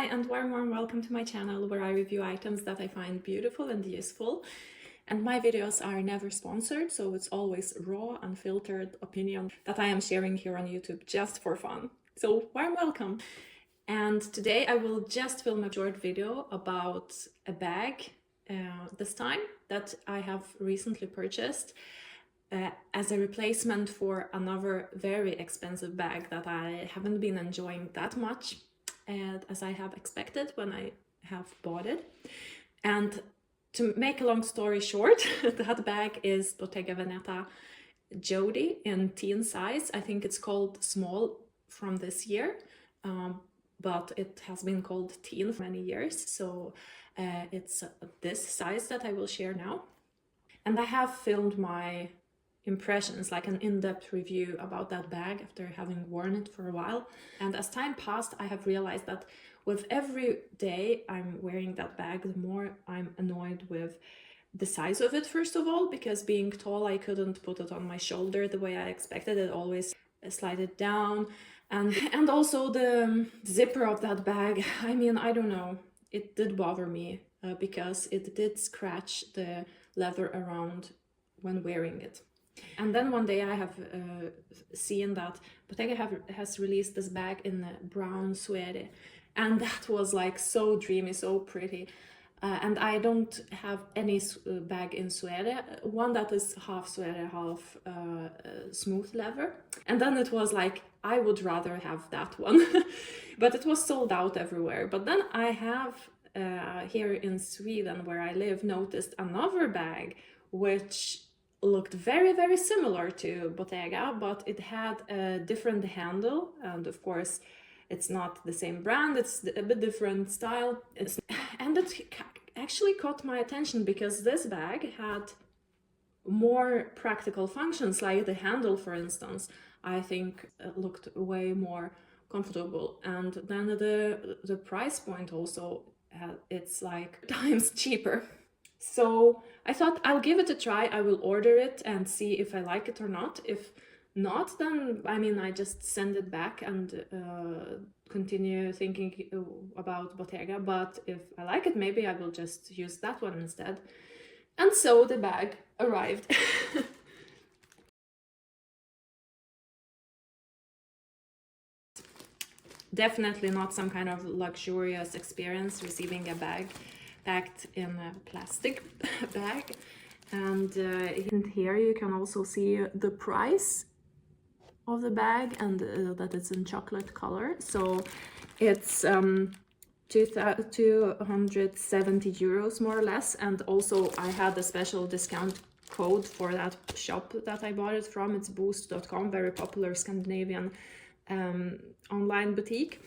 and warm welcome to my channel where I review items that I find beautiful and useful. And my videos are never sponsored, so it's always raw, unfiltered opinion that I am sharing here on YouTube just for fun. So warm welcome. And today I will just film a short video about a bag, this time that I have recently purchased as a replacement for another very expensive bag that I haven't been enjoying that much as I have expected when I have bought it. And to make a long story short, that bag is Bottega Venetta Jodie in teen size. I think it's called small from this year, but it has been called teen for many years. So it's this size that I will share now. And I have filmed my impressions, like an in-depth review about that bag after having worn it for a while. And as time passed, I have realized that with every day I'm wearing that bag, the more I'm annoyed with the size of it, first of all, because being tall, I couldn't put it on my shoulder the way I expected. It always slided down. And also the zipper of that bag, I mean, I don't know, it did bother me because it did scratch the leather around when wearing it. And then one day I have seen that Bottega has released this bag in brown suede, and that was like so dreamy, so pretty. And I don't have any bag in suede, one that is half suede, half smooth leather. And then it was like, I would rather have that one, but it was sold out everywhere. But then I have here in Sweden, where I live, noticed another bag which looked very similar to Bottega, but it had a different handle, and of course it's not the same brand, it's a bit different style. And it actually caught my attention because this bag had more practical functions, like the handle, for instance, I think looked way more comfortable. And then the price point also, it's like times cheaper. So I thought I'll give it a try. I will order it and see if I like it or not. If not, then I mean, I just send it back and continue thinking about Bottega. But if I like it, maybe I will just use that one instead. And so the bag arrived. Definitely not some kind of luxurious experience receiving a bag packed in a plastic bag. And here you can also see the price of the bag, and that it's in chocolate color. So it's 270 euros more or less. And also I had a special discount code for that shop that I bought it from. It's boost.com, very popular Scandinavian online boutique.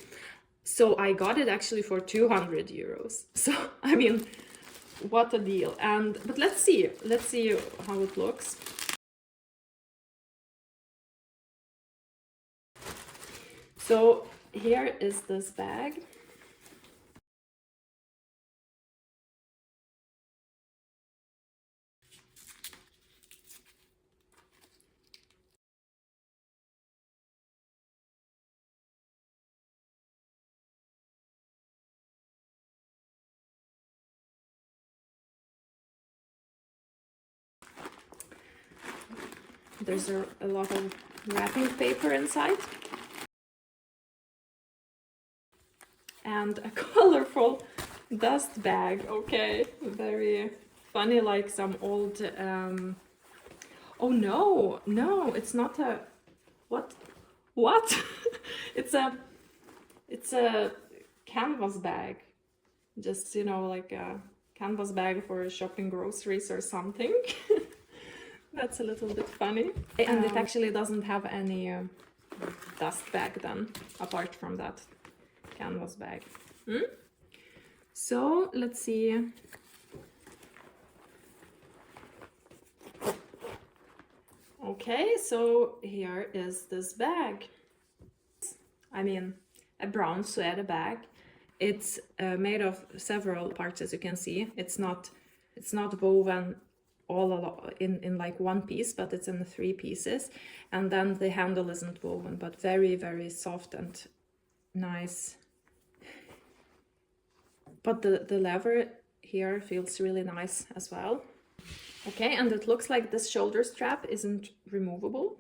So I got it actually for 200 euros. So I mean, what a deal. But let's see how it looks. So here is this bag. There's a lot of wrapping paper inside. And a colorful dust bag. Okay, very funny, like some old oh no, it's not a what it's a canvas bag, just, you know, like a canvas bag for shopping groceries or something. That's a little bit funny. And it actually doesn't have any dust bag then, apart from that canvas bag. So let's see. Okay, so here is this bag. I mean, a brown suede bag. It's made of several parts, as you can see. It's not woven all in like one piece, but it's in 3 pieces. And then the handle isn't woven, but very soft and nice but the leather here feels really nice as well. Okay, and it looks like this shoulder strap isn't removable.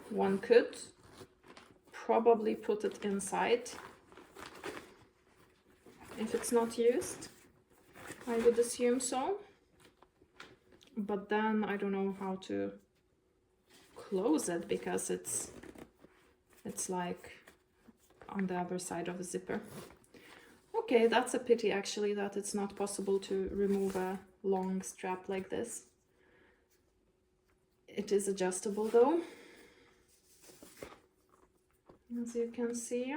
One could probably put it inside if it's not used. I would assume so. But then I don't know how to close it because it's like on the other side of the zipper. Okay, that's a pity actually that it's not possible to remove a long strap like this. It is adjustable though, as you can see.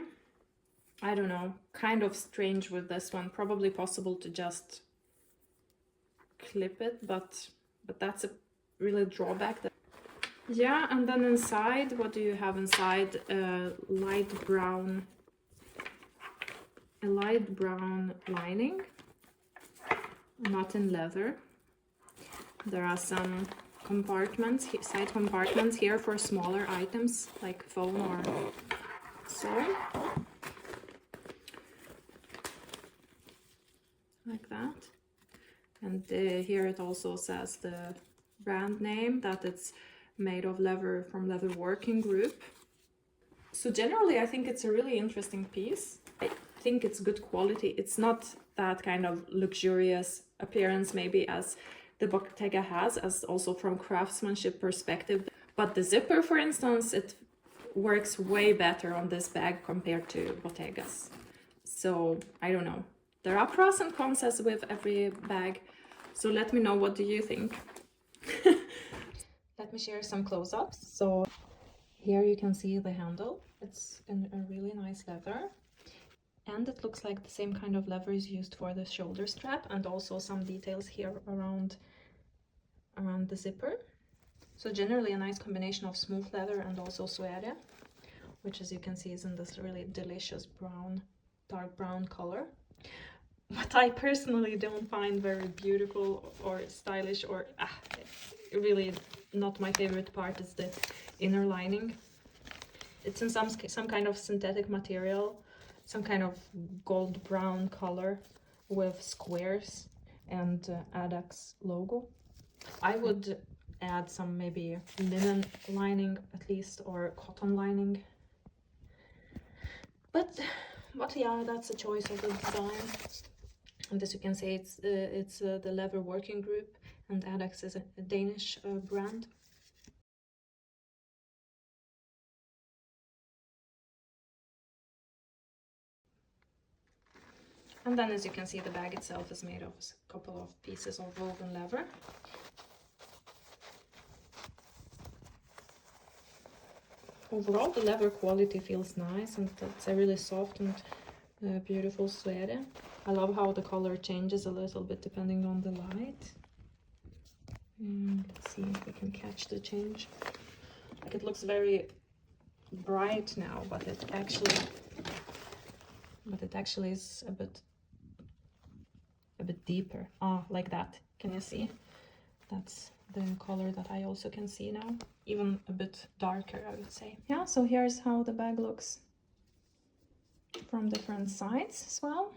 I don't know, kind of strange with this one. Probably possible to just clip it, but that's a really drawback. Yeah, and then inside, what do you have inside? A light brown lining, not in leather. There are some compartments, side compartments here for smaller items like phone or so. Like that. And here it also says the brand name, that it's made of leather from Leather Working Group. So generally I think it's a really interesting piece. I think it's good quality. It's not that kind of luxurious appearance maybe as the Bottega has, as also from craftsmanship perspective. But the zipper, for instance, it works way better on this bag compared to Bottega's. So I don't know. There are pros and cons as with every bag. So let me know, what do you think? Let me share some close-ups. So here you can see the handle. It's in a really nice leather. And it looks like the same kind of leather is used for the shoulder strap, and also some details here around the zipper. So generally a nice combination of smooth leather and also suede, which as you can see is in this really delicious brown, dark brown color. What I personally don't find very beautiful or stylish, or really not my favorite part, is the inner lining. It's in some kind of synthetic material, some kind of gold brown color with squares and Adax logo. I would add some maybe linen lining at least, or cotton lining. But yeah, that's a choice of the design. And as you can see, it's the Leather Working Group, and Adax is a Danish brand. And then as you can see, the bag itself is made of a couple of pieces of woven leather. Overall, the leather quality feels nice, and it's a really soft and beautiful suede. I love how the color changes a little bit depending on the light. And let's see if we can catch the change. Like, it looks very bright now, but it actually is a bit deeper. Like that. Can you see? That's the color that I also can see now. Even a bit darker, I would say. Yeah, so here's how the bag looks from different sides as well.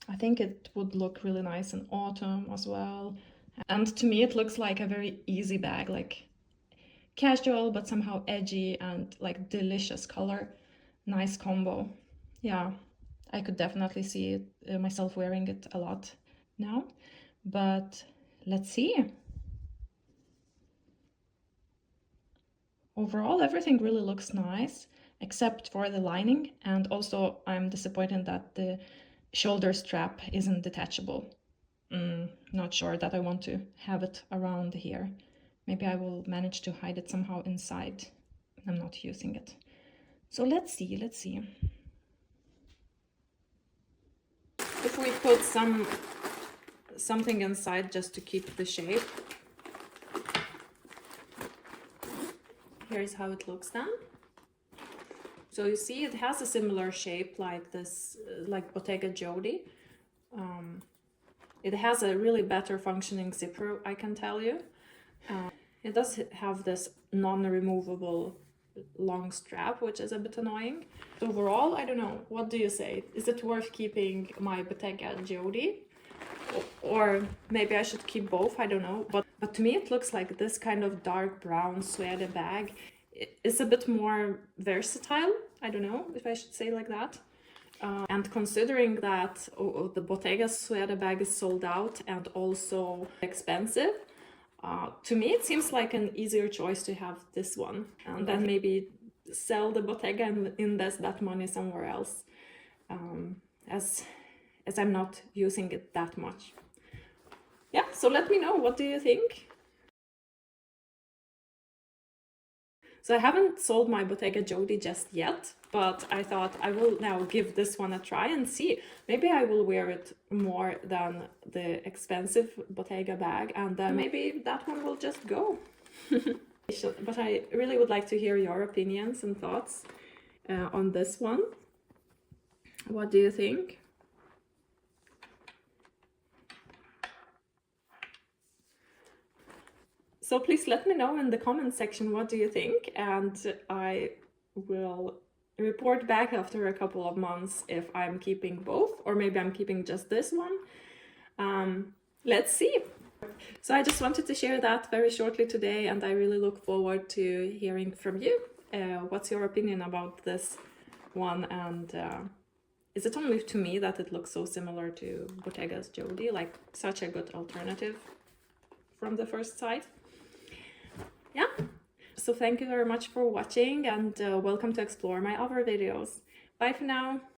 I think it would look really nice in autumn as well. And to me, it looks like a very easy bag, like casual, but somehow edgy and like delicious color. Nice combo. Yeah, I could definitely see myself wearing it a lot now, but let's see. Overall, everything really looks nice, except for the lining, and also I'm disappointed that the shoulder strap isn't detachable. Not sure that I want to have it around here. Maybe I will manage to hide it somehow inside. I'm not using it. So let's see. If we put something inside just to keep the shape. Here's how it looks then. So you see it has a similar shape like this, like Botega Jodie. It has a really better functioning zipper, I can tell you. It does have this non-removable long strap, which is a bit annoying. Overall, I don't know, what do you say? Is it worth keeping my Bottega Jodie? Or maybe I should keep both, I don't know. But to me it looks like this kind of dark brown Suede bag is a bit more versatile. I don't know if I should say like that. And considering that the Bottega Suede bag is sold out and also expensive, to me it seems like an easier choice to have this one, and then maybe sell the Bottega and invest that money somewhere else, as I'm not using it that much. Yeah, so let me know, what do you think? So I haven't sold my Bottega Jodie just yet, but I thought I will now give this one a try and see. Maybe I will wear it more than the expensive Bottega bag, and then maybe that one will just go. But I really would like to hear your opinions and thoughts on this one. What do you think? So please let me know in the comment section what do you think, and I will report back after a couple of months if I'm keeping both, or maybe I'm keeping just this one. Let's see. So I just wanted to share that very shortly today, and I really look forward to hearing from you. What's your opinion about this one, and is it only to me that it looks so similar to Bottega's Jodie, like such a good alternative from the first sight? Yeah, so thank you very much for watching, and welcome to explore my other videos. Bye for now.